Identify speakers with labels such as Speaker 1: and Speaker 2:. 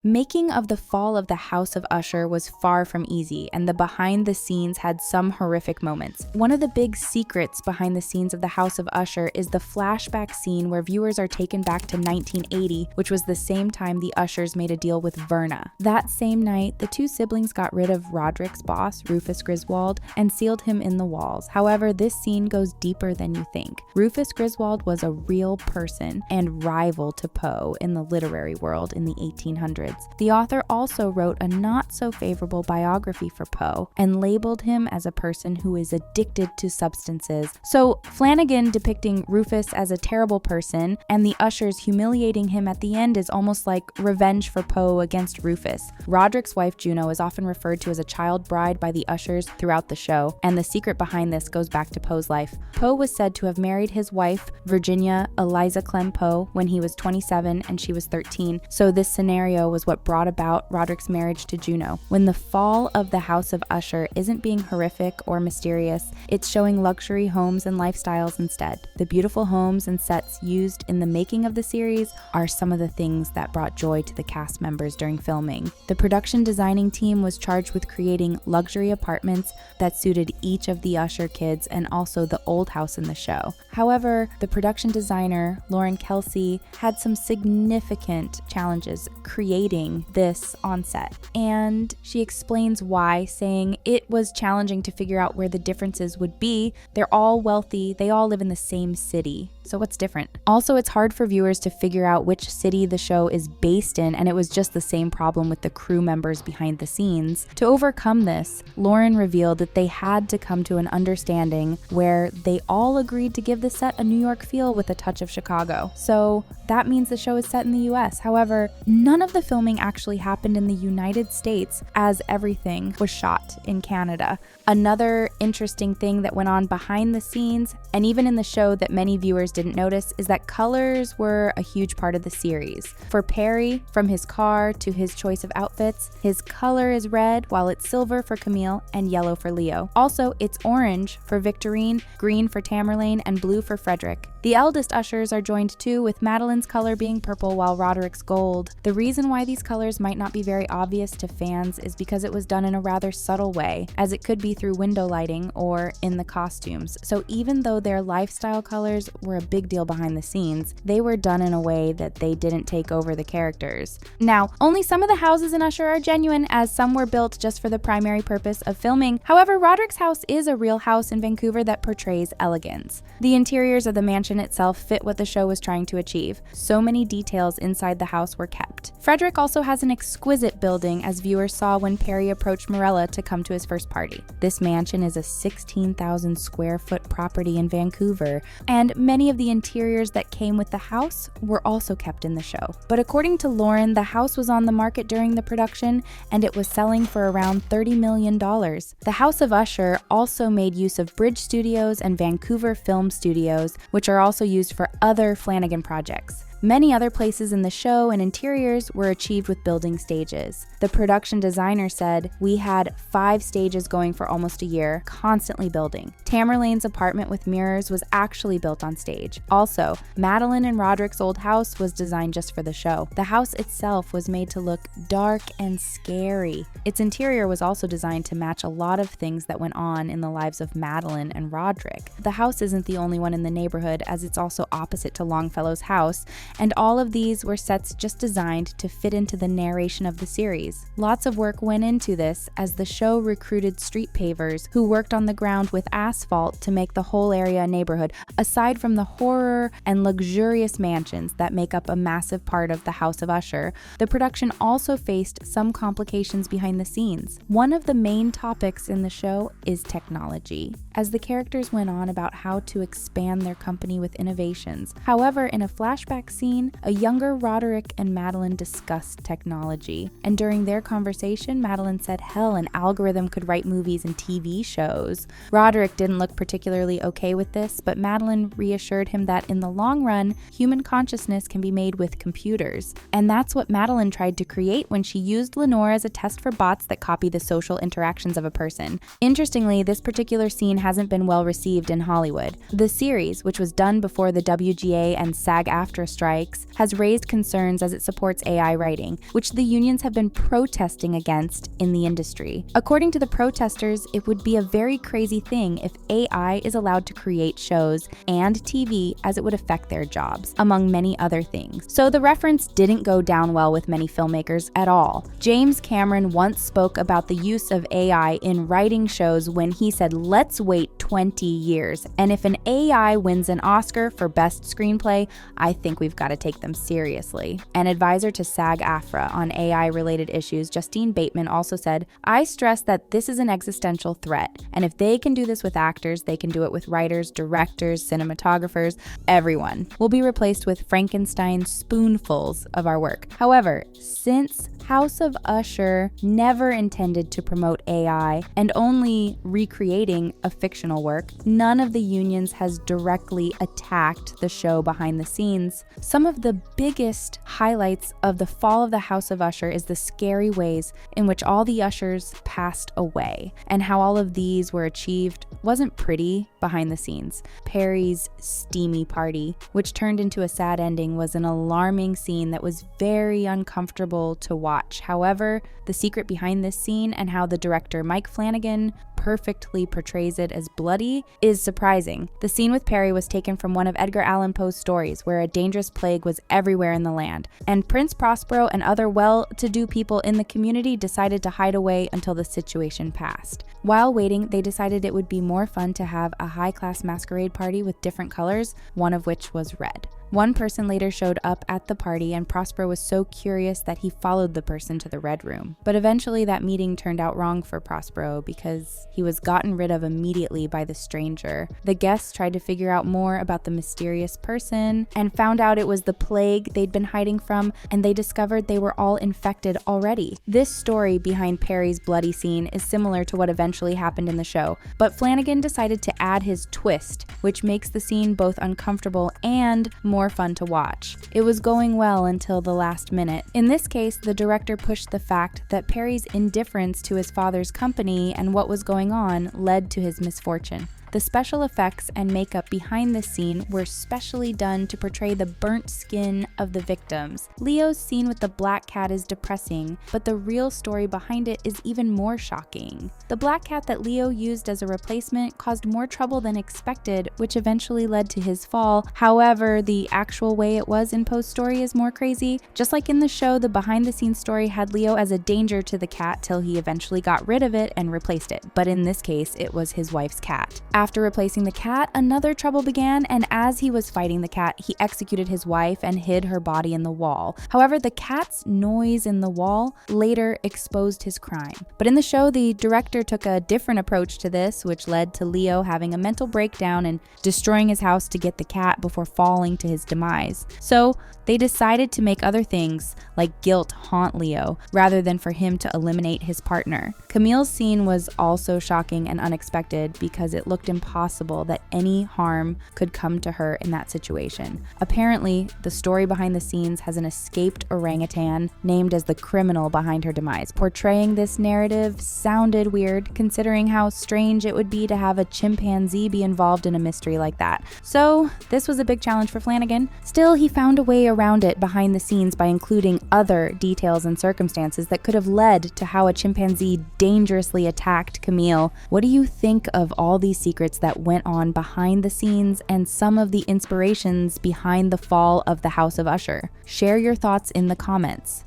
Speaker 1: Making of the fall of the House of Usher was far from easy, and the behind the scenes had some horrific moments. One of the big secrets behind the scenes of the House of Usher is the flashback scene where viewers are taken back to 1980, which was the same time the Ushers made a deal with Verna. That same night, the two siblings got rid of Roderick's boss, Rufus Griswold, and sealed him in the walls. However, this scene goes deeper than you think. Rufus Griswold was a real person and rival to Poe in the literary world in the 1800s. The author also wrote a not-so-favorable biography for Poe and labeled him as a person who is addicted to substances. So Flanagan depicting Rufus as a terrible person and the Ushers humiliating him at the end is almost like revenge for Poe against Rufus. Roderick's wife Juno is often referred to as a child bride by the Ushers throughout the show, and the secret behind this goes back to Poe's life. Poe was said to have married his wife, Virginia Eliza Clem Poe, when he was 27 and she was 13, so this scenario was what brought about Roderick's marriage to Juno. When the fall of the House of Usher isn't being horrific or mysterious, it's showing luxury homes and lifestyles instead. The beautiful homes and sets used in the making of the series are some of the things that brought joy to the cast members during filming. The production designing team was charged with creating luxury apartments that suited each of the Usher kids and also the old house in the show. However, the production designer, Lauren Kelsey, had some significant challenges creating this on set, and she explains why, saying it was challenging to figure out where the differences would be. They're all wealthy, they all live in the same city, so what's different? Also, it's hard for viewers to figure out which city the show is based in, and it was just the same problem with the crew members behind the scenes. To overcome this, Lauren revealed that they had to come to an understanding where they all agreed to give the set a New York feel with a touch of Chicago. So that means the show is set in the US. However, none of the filming actually happened in the United States, as everything was shot in Canada. Another interesting thing that went on behind the scenes, and even in the show that many viewers didn't notice, is that colors were a huge part of the series. For Perry, from his car to his choice of outfits, his color is red, while it's silver for Camille and yellow for Leo. Also, it's orange for Victorine, green for Tamerlane, and blue for Frederick. The eldest Ushers are joined too, with Madeline's color being purple while Roderick's gold. The reason why these colors might not be very obvious to fans is because it was done in a rather subtle way, as it could be through window lighting or in the costumes. So even though their lifestyle colors were a big deal behind the scenes, they were done in a way that they didn't take over the characters. Now, only some of the houses in Usher are genuine, as some were built just for the primary purpose of filming. However, Roderick's house is a real house in Vancouver that portrays elegance. The interiors of the mansion itself fit what the show was trying to achieve. So many details inside the house were kept. Frederick also has an exquisite building, as viewers saw when Perry approached Morella to come to his first party. This mansion is a 16,000 square foot property in Vancouver, and many of the interiors that came with the house were also kept in the show. But according to Lauren, the house was on the market during the production, and it was selling for around $30 million. The House of Usher also made use of Bridge Studios and Vancouver Film Studios, which are also used for other Flanagan projects. Many other places in the show and interiors were achieved with building stages. The production designer said, "We had 5 stages going for almost a year, constantly building. Tamerlane's apartment with mirrors was actually built on stage. Also, Madeline and Roderick's old house was designed just for the show. The house itself was made to look dark and scary. Its interior was also designed to match a lot of things that went on in the lives of Madeline and Roderick. The house isn't the only one in the neighborhood, as it's also opposite to Longfellow's house, and all of these were sets just designed to fit into the narration of the series. Lots of work went into this, as the show recruited street pavers who worked on the ground with asphalt to make the whole area a neighborhood, aside from the horror and luxurious mansions that make up a massive part of the House of Usher. The production also faced some complications behind the scenes. One of the main topics in the show is technology, as the characters went on about how to expand their company with innovations. However, in a flashback scene, a younger Roderick and Madeline discussed technology, and during their conversation, Madeline said, "Hell, an algorithm could write movies and TV shows." Roderick didn't look particularly okay with this, but Madeline reassured him that in the long run, human consciousness can be made with computers. And that's what Madeline tried to create when she used Lenore as a test for bots that copy the social interactions of a person. Interestingly, this particular scene hasn't been well received in Hollywood. The series, which was done before the WGA and SAG-AFTRA strike, strikes has raised concerns as it supports AI writing, which the unions have been protesting against in the industry. According to the protesters, it would be a very crazy thing if AI is allowed to create shows and TV, as it would affect their jobs, among many other things. So the reference didn't go down well with many filmmakers at all. James Cameron once spoke about the use of AI in writing shows when he said, "Let's wait 20 years. And if an AI wins an Oscar for Best Screenplay, I think we've got to take them seriously." An advisor to SAG-AFTRA on AI-related issues, Justine Bateman, also said, "I stress that this is an existential threat, and if they can do this with actors, they can do it with writers, directors, cinematographers, everyone. We'll be replaced with Frankenstein spoonfuls of our work." However, since House of Usher never intended to promote AI and only recreating a fictional work, none of the unions has directly attacked the show behind the scenes. Some of the biggest highlights of the fall of the House of Usher is the scary ways in which all the Ushers passed away, and how all of these were achieved wasn't pretty behind the scenes. Perry's steamy party, which turned into a sad ending, was an alarming scene that was very uncomfortable to watch. However, the secret behind this scene and how the director Mike Flanagan perfectly portrays it as bloody is surprising. The scene with Perry was taken from one of Edgar Allan Poe's stories, where a dangerous plague was everywhere in the land, and Prince Prospero and other well-to-do people in the community decided to hide away until the situation passed. While waiting, they decided it would be more fun to have a high-class masquerade party with different colors, one of which was red. One person later showed up at the party, and Prospero was so curious that he followed the person to the red room. But eventually that meeting turned out wrong for Prospero because he was gotten rid of immediately by the stranger. The guests tried to figure out more about the mysterious person and found out it was the plague they'd been hiding from, and they discovered they were all infected already. This story behind Perry's bloody scene is similar to what eventually happened in the show, but Flanagan decided to add his twist, which makes the scene both uncomfortable and more fun to watch. It was going well until the last minute. In this case, the director pushed the fact that Perry's indifference to his father's company and what was going on led to his misfortune. The special effects and makeup behind this scene were specially done to portray the burnt skin of the victims. Leo's scene with the black cat is depressing, but the real story behind it is even more shocking. The black cat that Leo used as a replacement caused more trouble than expected, which eventually led to his fall. However, the actual way it was in post-story is more crazy. Just like in the show, the behind-the-scenes story had Leo as a danger to the cat till he eventually got rid of it and replaced it, but in this case, it was his wife's cat. After replacing the cat, another trouble began, and as he was fighting the cat, he executed his wife and hid her body in the wall. However, the cat's noise in the wall later exposed his crime. But in the show, the director took a different approach to this, which led to Leo having a mental breakdown and destroying his house to get the cat before falling to his demise. So they decided to make other things, like guilt, haunt Leo, rather than for him to eliminate his partner. Camille's scene was also shocking and unexpected because it looked impossible that any harm could come to her in that situation. Apparently, the story behind the scenes has an escaped orangutan named as the criminal behind her demise. Portraying this narrative sounded weird, considering how strange it would be to have a chimpanzee be involved in a mystery like that. So this was a big challenge for Flanagan. Still, he found a way around it behind the scenes by including other details and circumstances that could have led to how a chimpanzee dangerously attacked Camille. What do you think of all these secrets that went on behind the scenes and some of the inspirations behind the fall of the House of Usher? Share your thoughts in the comments.